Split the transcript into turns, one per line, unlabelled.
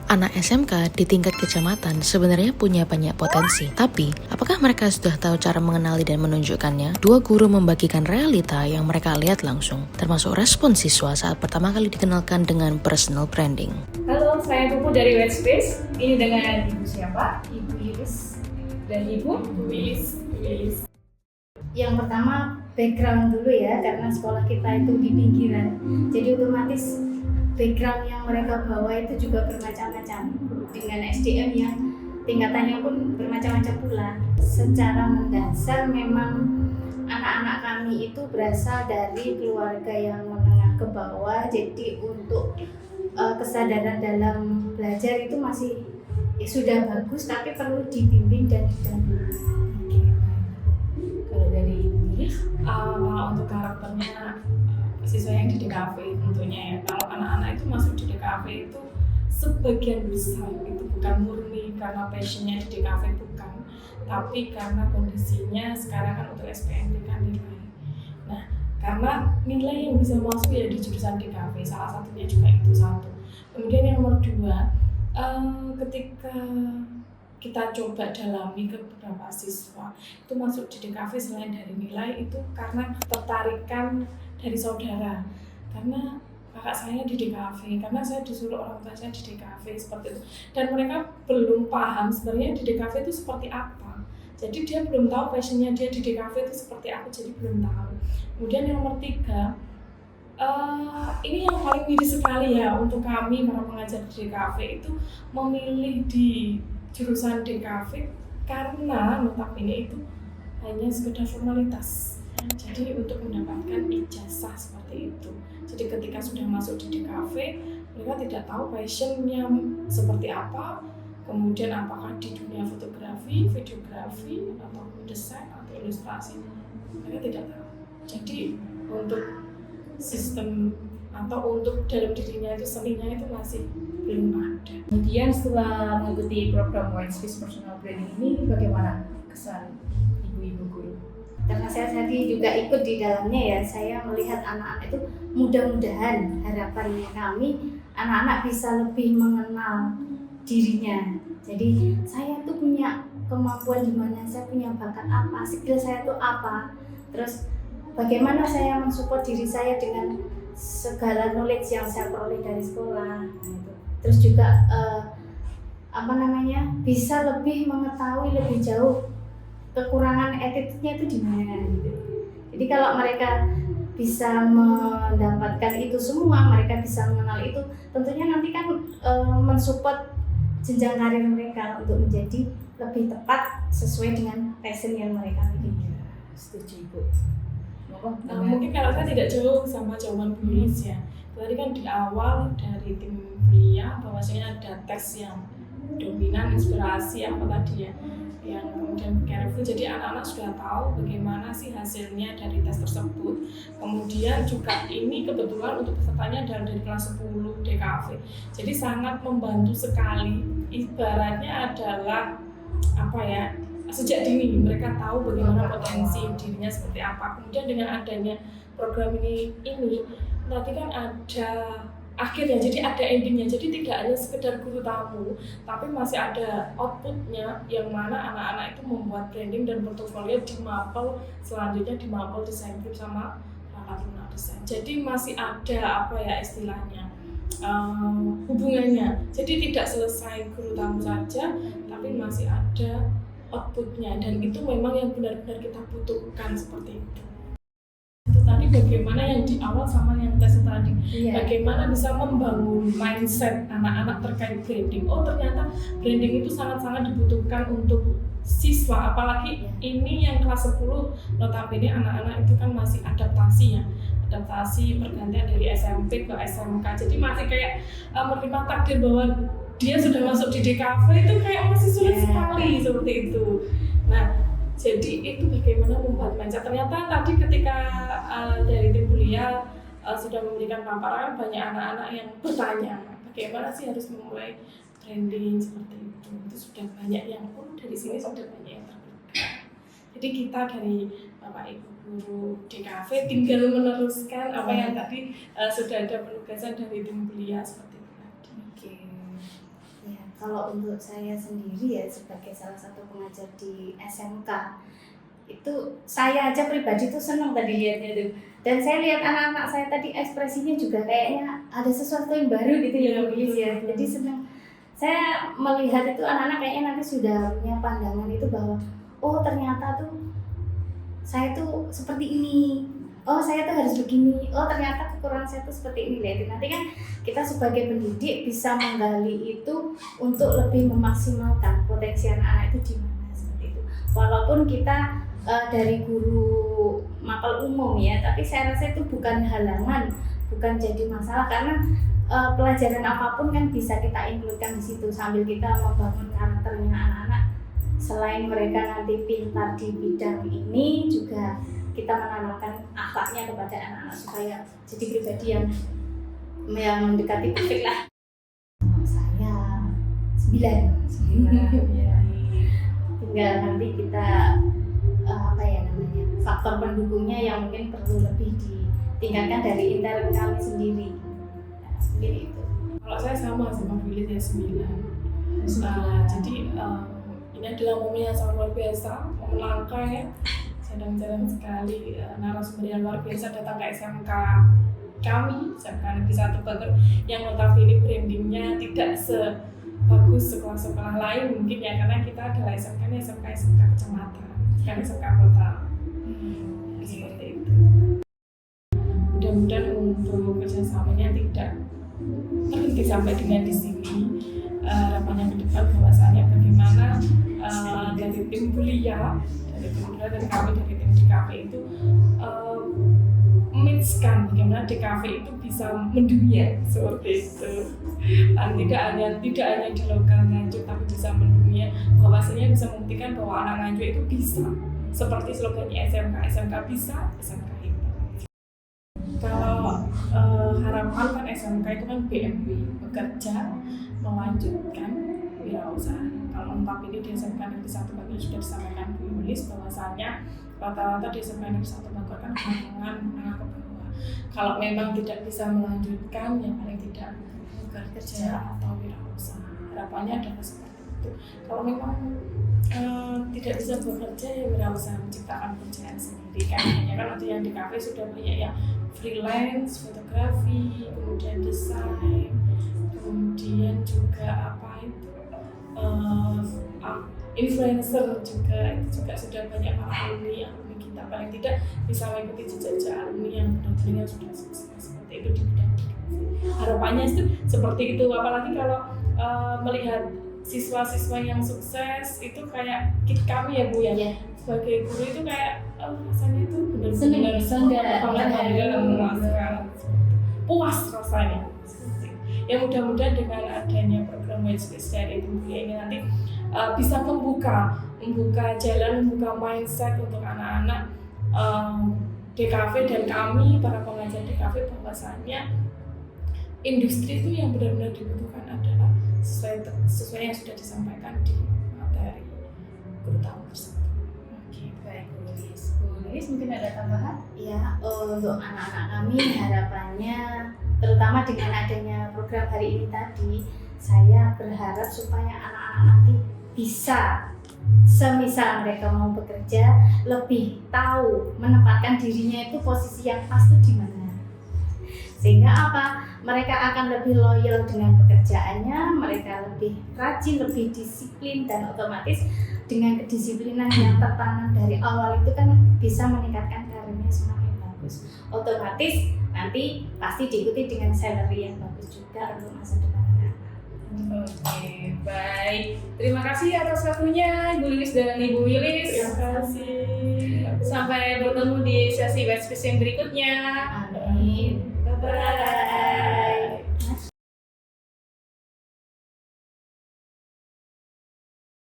Anak SMK di tingkat kecamatan sebenarnya punya banyak potensi, tapi apakah mereka sudah tahu cara mengenali dan menunjukkannya? Dua guru membagikan realita yang mereka lihat langsung, termasuk respon siswa saat pertama kali dikenalkan dengan personal branding.
Halo, saya Pupu dari Whitespace. Ini dengan Ibu siapa? Ibu Iris. Dan Ibu Wilis.
Yang pertama background dulu ya, karena sekolah kita itu di pinggiran, jadi otomatis background yang mereka bawa itu juga bermacam-macam, dengan SDM yang tingkatannya pun bermacam-macam pula. Secara mendasar memang anak-anak kami itu berasal dari keluarga yang menengah ke bawah, jadi untuk kesadaran dalam belajar itu masih sudah bagus, tapi perlu dibimbing dan didampingi.
Kalau dari Ibu Wilis, kalau untuk karakternya siswa yang di DKV tentunya ya. Kalau anak-anak itu masuk di DKV itu sebagian besar itu bukan murni karena passionnya di DKV, bukan, tapi karena kondisinya sekarang kan untuk SPNT kan nilai. Nah, karena nilai yang bisa masuk ya di jurusan DKV, salah satunya juga itu satu. Kemudian yang nomor dua, ketika kita coba dalami ke beberapa siswa itu masuk di DKV selain dari nilai itu karena ketertarikan dari saudara, karena kakak saya di DKV, karena saya disuruh orang tua saya di DKV seperti itu, dan mereka belum paham sebenarnya di DKV itu seperti apa. Jadi dia belum tahu passionnya dia di DKV itu seperti apa, jadi belum tahu. Kemudian yang nomor tiga, ini yang paling miris sekali ya untuk kami para pengajar di DKV itu memilih di jurusan DKV karena notabene itu hanya sekedar formalitas. Jadi untuk mendapatkan ijazah seperti itu. Jadi ketika sudah masuk di DKV, mereka tidak tahu passionnya seperti apa, kemudian apakah di dunia fotografi, videografi, atau desain, atau ilustrasi, mereka tidak tahu. Jadi untuk sistem atau untuk dalam dirinya itu seninya itu masih belum ada.
Kemudian setelah mengikuti program Whitespace Personal Branding ini, bagaimana kesan ibu-ibu guru?
Karena saya tadi juga ikut di dalamnya ya, saya melihat anak-anak itu mudah-mudahan harapannya kami anak-anak bisa lebih mengenal dirinya. Jadi saya tuh punya kemampuan di mana, saya punya bakat apa, skill saya tuh apa. Terus bagaimana saya mensupport diri saya dengan segala knowledge yang saya peroleh dari sekolah. Gitu. Terus juga bisa lebih mengetahui lebih jauh kekurangan attitude-nya itu di mana gitu. Jadi kalau mereka bisa mendapatkan itu semua, mereka bisa mengenal itu, tentunya nanti kan mensupport jenjang karir mereka untuk menjadi lebih tepat sesuai dengan passion yang mereka miliki.
Setuju Ibu.
Mungkin kalau saya tidak jauh sama jawaban Bu Lilis ya. Tadi kan di awal dari tim Bria bahwasanya ada tes yang dominan, inspirasi apa tadi ya, yang kemudian careful. Jadi anak-anak sudah tahu bagaimana sih hasilnya dari tes tersebut. Kemudian juga ini kebetulan untuk pesertanya dari kelas 10 DKV. Jadi sangat membantu sekali. Ibaratnya adalah apa ya? Sejak dini mereka tahu bagaimana potensi dirinya seperti apa. Kemudian dengan adanya program ini nanti kan ada akhirnya, jadi ada endingnya. Jadi tidak hanya sekedar guru tamu, tapi masih ada outputnya yang mana anak-anak itu membuat branding dan portofolio di Mapel, selanjutnya di Mapel Design Group sama Rapat Lunak Design. Jadi masih ada apa ya istilahnya hubungannya. Jadi tidak selesai guru tamu saja, tapi masih ada outputnya, dan itu memang yang benar-benar kita butuhkan seperti itu. Itu tadi bagaimana yang di awal sama yang tes tadi, bagaimana bisa membangun mindset anak-anak terkait branding. Oh ternyata branding itu sangat-sangat dibutuhkan untuk siswa, apalagi ini yang kelas 10, notabene anak-anak itu kan masih adaptasi ya, adaptasi pergantian dari SMP ke SMK, jadi masih kayak menerima takdir bahwa dia sudah masuk di DKV itu kayak masih sulit sekali seperti itu. Nah, jadi itu bagaimana membuat mindset. Ternyata tadi ketika dari tim kuliah sudah memberikan paparan, banyak anak-anak yang bertanya bagaimana sih harus memulai branding seperti itu. Itu sudah banyak yang dari sini sudah banyak yang terbuka. Jadi kita dari Bapak Ibu guru DKV tinggal meneruskan apa yang tadi sudah ada penugasan dari tim kuliah seperti itu tadi.
Oke.
Kalau untuk saya sendiri ya sebagai salah satu pengajar di SMK itu saya aja pribadi tuh senang tadi lihatnya tuh, dan saya lihat anak-anak saya tadi ekspresinya juga kayaknya ada sesuatu yang baru gitu ya Bu Lilis ya. Jadi senang saya melihat itu anak-anak kayaknya nanti sudah punya pandangan itu bahwa oh ternyata tuh saya tuh seperti ini, oh saya tuh harus begini, oh ternyata kekurangan saya tuh seperti ini. Lihat nanti kan kita sebagai pendidik bisa menggali itu untuk lebih memaksimalkan potensi anak-anak itu di mana seperti itu. Walaupun kita dari guru mapel umum ya, tapi saya rasa itu bukan halangan, bukan jadi masalah karena pelajaran apapun kan bisa kita include-kan di situ sambil kita membangun karakternya anak-anak. Selain mereka nanti pintar di bidang ini, juga kita menanamkan akhlaknya kepada anak-anak supaya jadi pribadi yang mendekati perfect lah. Saya 9. Tinggal nanti kita faktor pendukungnya yang mungkin perlu lebih ditingkatkan dari intern kami sendiri. Mungkin itu.
Kalau saya sama Willy ya 9. Jadi ini adalah momen yang sangat luar biasa, momen langka ya. Jarang-jarang sekali narasumber yang luar biasa datang ke SMK kami, SMK Negeri 1 Bogor, yang notabene brandingnya tidak sebagus sekolah-sekolah lain mungkin ya, karena kita adalah SMK kecamatan, bukan SMK kota. Seperti itu. Mudah-mudahan untuk kerjasamanya tidak berhenti sampai dengan di sini. Harapannya ke depan bahwasannya bagaimana dari tim kuliah, dari tim kuliah dan kami dari tim DKV itu mix-kan bagaimana DKV itu bisa mendunia seperti itu. Dan tidak hanya di lokal Nganjuk tapi bisa mendunia, bahwasanya bisa membuktikan bahwa anak Nganjuk itu bisa. Seperti slogannya SMK bisa, SMK itu. Kalau harapan kan SMK itu kan BMW, bekerja, melanjutkan wirausaha. Kalau untuk ini di SMK Negeri 1 Bogor sudah disampaikan Bu Yulis bahwasanya rata-rata di SMK Negeri 1 Bogor kan menengah ke bawah. Kalau memang tidak bisa melanjutkan, yang paling tidak bekerja atau wirausaha. Harapannya adalah seperti itu. Kalau memang tidak bisa bekerja ya wirausaha, menciptakan pekerjaan sendiri. Kayaknya kan untuk yang di kafe sudah banyak yang freelance, fotografi, kemudian desain, kemudian juga influencer juga, itu juga sudah banyak alumni kita, paling tidak bisa mengikuti jejak alumni yang benar-benar sudah sukses seperti itu di bidang harapannya itu seperti itu. Apalagi kalau melihat siswa-siswa yang sukses itu kayak kami ya Bu ya, sebagai guru itu kayak rasanya itu benar-benar bangga, puas rasanya. Ya mudah-mudahan dengan adanya program Whitespace dari Ibu ini nanti bisa membuka jalan, membuka mindset untuk anak-anak DKV dan kami para pengajar DKV, bahwasannya industri itu yang benar-benar dibutuhkan adalah sesuai yang sudah disampaikan di materi guru tamu tersebut.
Oke, baik Bu Lilis mungkin ada tambahan?
Ya, untuk anak-anak kami harapannya terutama dengan adanya program hari ini tadi, saya berharap supaya anak-anak nanti bisa semisal mereka mau bekerja lebih tahu menempatkan dirinya itu posisi yang pas itu di mana. Sehingga apa? Mereka akan lebih loyal dengan pekerjaannya, mereka lebih rajin, lebih disiplin, dan otomatis dengan kedisiplinan yang tertanam dari awal itu kan bisa meningkatkan karirnya semakin bagus. Otomatis nanti pasti diikuti dengan salary yang bagus juga untuk masa depan anak.
Oke, baik. Terima kasih atas waktunya Ibu Lilis dan Ibu Wilis.
Terima kasih.
Sampai bertemu di sesi Whitespace yang berikutnya.
Amin.
Bye-bye.